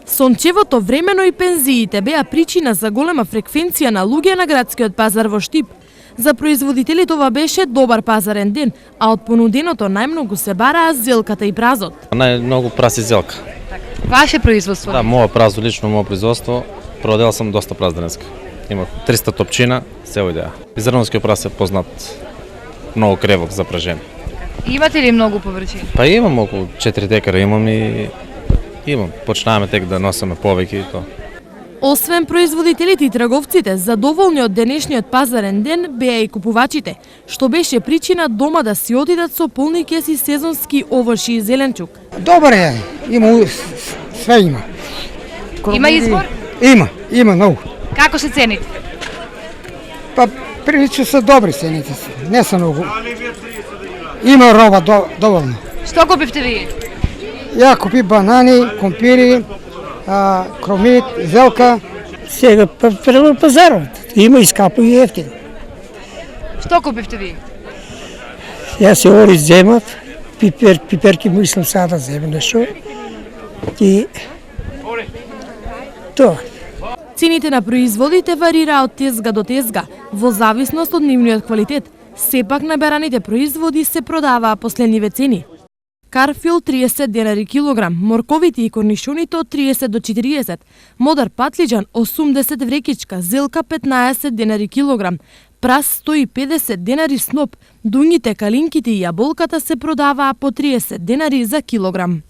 Сончевото времено и пензиите беа причина за голема фреквенција на луѓе на градскиот пазар во Штип. За производителите ова беше добар пазарен ден, а од понуденото најмногу се бараа зелката и празот. Најмногу праз и зелка. Ваше производство? Да, моја празо, лично моје производство, продел сам доста праз денеска. Имав 300 топчина, се идеја. И зрненскиот праз е познат многу кревок за пражење. Имате ли многу површини? Па имам околу 4 декара, имам. Почнаваме тек да носиме повеќе и тоа. Освен производителите и трговците, задоволни од денешниот пазарен ден беа и купувачите, што беше причина дома да си одидат со полни кеси сезонски овошји и зеленчук. Добар е, има све има. Има избор? Има многу. Како се цените? Па прилично се добри цените, не се многу. Има роба доволно. Што купивте вие? Ја купи банани, компири, кромит, зелка. Сега прво пазарот. Има и скапо и ефтино. Што купивте вие? Јас се ориз земав, пиперки мислам сега да земам нешто. И тоа. Цените на производите варира од тезга до тезга, во зависност од нивниот квалитет. Сепак набераните производи се продаваа по следниве цени. Карфил 30 денари килограм, морковите и корнишоните од 30 до 40, модар патлиџан 80 врекичка, зелка 15 денари килограм, прас 150 денари сноп, дуњите, калинките и јаболката се продаваа по 30 денари за килограм.